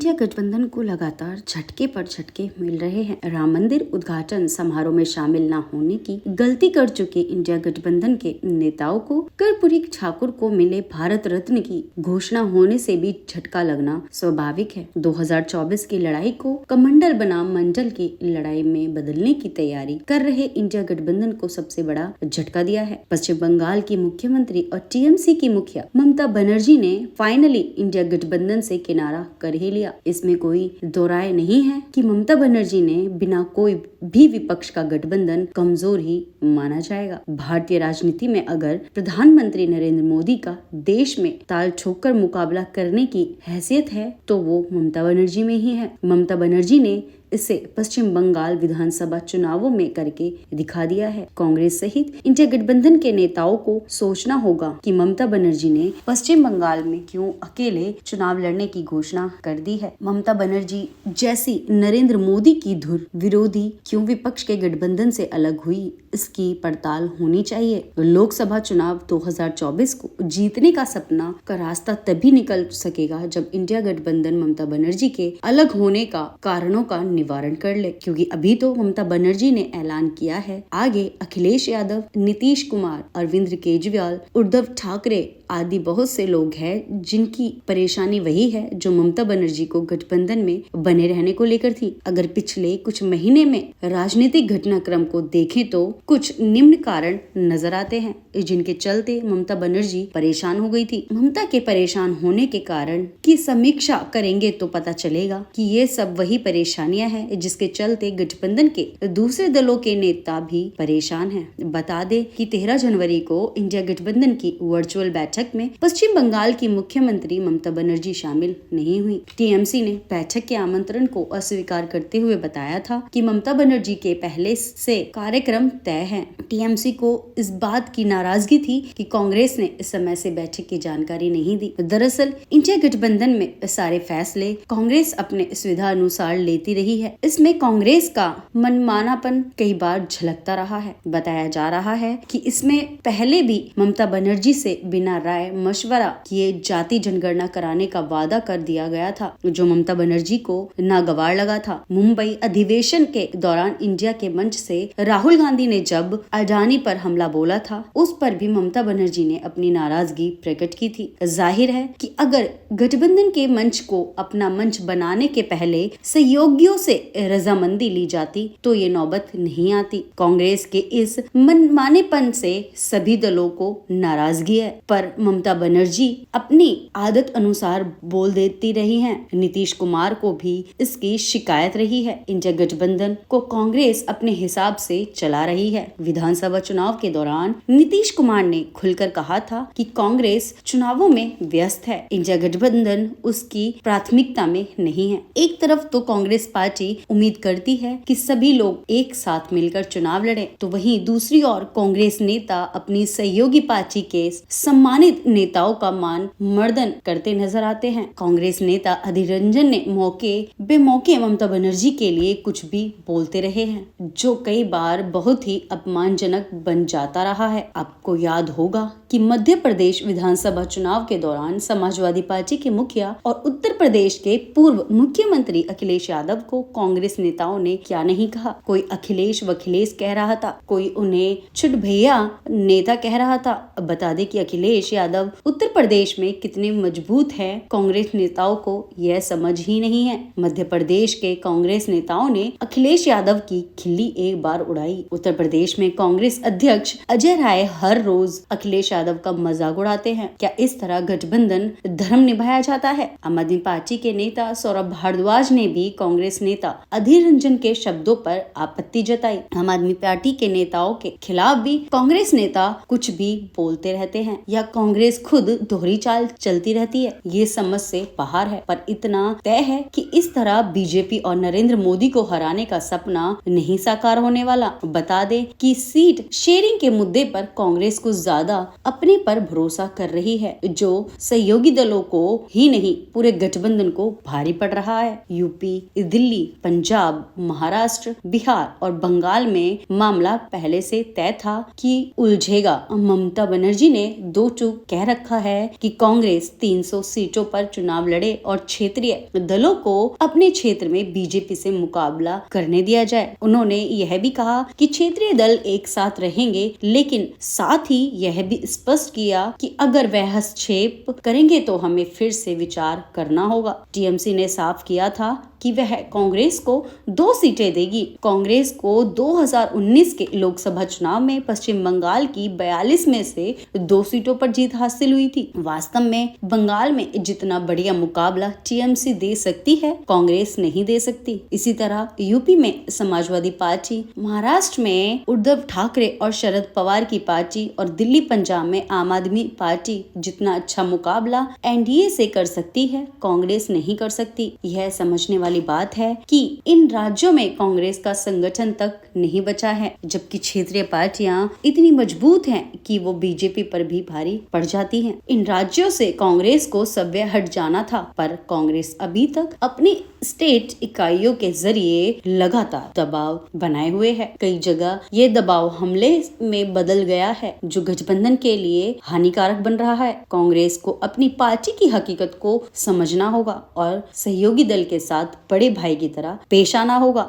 India गठबंधन को लगातार झटके पर झटके मिल रहे हैं। राम मंदिर उद्घाटन समारोह में शामिल न होने की गलती कर चुके इंडिया गठबंधन के नेताओं को कर्पूरी ठाकुर को मिले भारत रत्न की घोषणा होने से भी झटका लगना स्वाभाविक है। 2024 की लड़ाई को कमंडल बनाम मंडल की लड़ाई में बदलने की तैयारी कर रहे इंडिया गठबंधन को सबसे बड़ा झटका दिया है। पश्चिम बंगाल की मुख्यमंत्री और टीएमसी की मुखिया ममता बनर्जी ने फाइनली इंडिया गठबंधन से किनारा कर ही लिया। इसमें कोई दो राय नहीं है कि ममता बनर्जी ने बिना कोई भी विपक्ष का गठबंधन कमजोर ही माना जाएगा। भारतीय राजनीति में अगर प्रधानमंत्री नरेंद्र मोदी का देश में ताल ठोक कर मुकाबला करने की हैसियत है तो वो ममता बनर्जी में ही है। ममता बनर्जी ने इसे पश्चिम बंगाल विधानसभा चुनावों में करके दिखा दिया है। कांग्रेस सहित इंडिया गठबंधन के नेताओं को सोचना होगा कि ममता बनर्जी ने पश्चिम बंगाल में क्यों अकेले चुनाव लड़ने की घोषणा कर दी है। ममता बनर्जी जैसी नरेंद्र मोदी की धुर विरोधी क्यों विपक्ष के गठबंधन से अलग हुई, इसकी पड़ताल होनी चाहिए। लोकसभा चुनाव 2024 को जीतने का सपना का रास्ता तभी निकल सकेगा जब इंडिया गठबंधन ममता बनर्जी के अलग होने का कारणों का निवारण कर ले, क्योंकि अभी तो ममता बनर्जी ने ऐलान किया है आगे अखिलेश यादव, नीतीश कुमार, अरविंद केजरीवाल, उद्धव ठाकरे आदि बहुत से लोग हैं जिनकी परेशानी वही है जो ममता बनर्जी को गठबंधन में बने रहने को लेकर थी। अगर पिछले कुछ महीने में राजनीतिक घटनाक्रम को देखें तो कुछ निम्न कारण नजर आते हैं जिनके चलते ममता बनर्जी परेशान हो गई थी। ममता के परेशान होने के कारण की समीक्षा करेंगे तो पता चलेगा कि ये सब वही परेशानियां हैं जिसके चलते गठबंधन के दूसरे दलों के नेता भी परेशान हैं। बता दें कि 13 जनवरी को इंडिया गठबंधन की वर्चुअल बैठक में पश्चिम बंगाल की मुख्यमंत्री ममता बनर्जी शामिल नहीं हुई। टीएमसी ने बैठक के आमंत्रण को अस्वीकार करते हुए बताया था कि ममता बनर्जी के पहले से कार्यक्रम तय है। टीएमसी को इस बात की नाराजगी थी कि कांग्रेस ने इस समय से बैठक की जानकारी नहीं दी। दरअसल इंडिया गठबंधन में सारे फैसले कांग्रेस अपने सुविधा अनुसार लेती रही है। इसमें कांग्रेस का मनमानापन कई बार झलकता रहा है। बताया जा रहा है कि इसमें पहले भी ममता बनर्जी से बिना राय मशवरा किए जाति जनगणना कराने का वादा कर दिया गया था, जो ममता बनर्जी को नागवार लगा था। मुंबई अधिवेशन के दौरान इंडिया के मंच से राहुल गांधी ने जब अडानी पर हमला बोला था, उस पर भी ममता बनर्जी ने अपनी नाराजगी प्रकट की थी। जाहिर है कि अगर गठबंधन के मंच को अपना मंच बनाने के पहले सहयोगियों से रजामंदी ली जाती तो ये नौबत नहीं आती। कांग्रेस के इस मनमानेपन से सभी दलों को नाराजगी है, पर ममता बनर्जी अपनी आदत अनुसार बोल देती रही हैं। नीतीश कुमार को भी इसकी शिकायत रही है। इंडिया गठबंधन को कांग्रेस अपने हिसाब से चला रही है। विधानसभा चुनाव के दौरान नीतीश कुमार ने खुलकर कहा था कि कांग्रेस चुनावों में व्यस्त है, इंडिया गठबंधन उसकी प्राथमिकता में नहीं है। एक तरफ तो कांग्रेस पार्टी उम्मीद करती है कि सभी लोग एक साथ मिलकर चुनाव लड़ें, तो वहीं दूसरी ओर कांग्रेस नेता अपनी सहयोगी पार्टी के सम्मानित नेताओं का मान मर्दन करते नजर आते हैं। कांग्रेस नेता अधीर रंजन ने मौके बेमौके ममता बनर्जी के लिए कुछ भी बोलते रहे हैं, जो कई बार बहुत ही अपमानजनक बन जाता रहा है। आपको याद होगा कि मध्य प्रदेश विधानसभा चुनाव के दौरान समाजवादी पार्टी के मुखिया और उत्तर प्रदेश के पूर्व मुख्यमंत्री अखिलेश यादव को कांग्रेस नेताओं ने क्या नहीं कहा। कोई अखिलेश वखिलेश कह रहा था, कोई उन्हें छुट भैया नेता कह रहा था। बता दें कि अखिलेश यादव उत्तर प्रदेश में कितने मजबूत हैं, कांग्रेस नेताओं को यह समझ ही नहीं है। मध्य प्रदेश के कांग्रेस नेताओं ने अखिलेश यादव की खिल्ली एक बार उड़ाई। उत्तर प्रदेश में कांग्रेस अध्यक्ष अजय राय हर रोज अखिलेश यादव का मजाक उड़ाते हैं। क्या इस तरह गठबंधन धर्म निभाया जाता है? आम आदमी पार्टी के नेता सौरभ भारद्वाज ने भी कांग्रेस नेता अधीर रंजन के शब्दों पर आपत्ति जताई। आम आदमी पार्टी के नेताओं के खिलाफ भी कांग्रेस नेता कुछ भी बोलते रहते हैं या कांग्रेस खुद दोहरी चाल चलती रहती है, ये समझ से बाहर है। पर इतना तय है कि इस तरह बीजेपी और नरेंद्र मोदी को हराने का सपना नहीं साकार होने वाला। बता दें कि सीट शेयरिंग के मुद्दे पर कांग्रेस कुछ ज्यादा अपने पर भरोसा कर रही है, जो सहयोगी दलों को ही नहीं पूरे गठबंधन को भारी पड़ रहा है। यूपी, दिल्ली, पंजाब, महाराष्ट्र, बिहार और बंगाल में मामला पहले से तय था कि उलझेगा। ममता बनर्जी ने दो टूक कह रखा है कि कांग्रेस 300 सीटों पर चुनाव लड़े और क्षेत्रीय दलों को अपने क्षेत्र में बीजेपी से मुकाबला करने दिया जाए। उन्होंने यह भी कहा कि क्षेत्रीय दल एक साथ रहेंगे, लेकिन साथ ही यह भी स्पष्ट किया कि अगर वह हस्तक्षेप करेंगे तो हमें फिर से विचार करना होगा। टीएमसी ने साफ किया था कि वह कांग्रेस को 2 सीटें देगी। कांग्रेस को 2019 के लोकसभा चुनाव में पश्चिम बंगाल की 42 में से 2 सीटों पर जीत हासिल हुई थी। वास्तव में बंगाल में जितना बढ़िया मुकाबला टीएमसी दे सकती है, कांग्रेस नहीं दे सकती। इसी तरह यूपी में समाजवादी पार्टी, महाराष्ट्र में उद्धव ठाकरे और शरद पवार की पार्टी और दिल्ली पंजाब में आम आदमी पार्टी जितना अच्छा मुकाबला एनडीए से कर सकती है, कांग्रेस नहीं कर सकती। यह समझने वाली बात है कि इन राज्यों में कांग्रेस का संगठन तक नहीं बचा है, जबकि क्षेत्रीय पार्टियां इतनी मजबूत हैं कि वो बीजेपी पर भी भारी पड़ जाती हैं। इन राज्यों से कांग्रेस को सव्य हट जाना था, पर कांग्रेस अभी तक अपनी स्टेट इकाइयों के जरिए लगातार दबाव बनाए हुए है। कई जगह ये दबाव हमले में बदल गया है, जो गठबंधन के लिए हानिकारक बन रहा है। कांग्रेस को अपनी पार्टी की हकीकत को समझना होगा और सहयोगी दल के साथ बड़े भाई की तरह पेश आना होगा।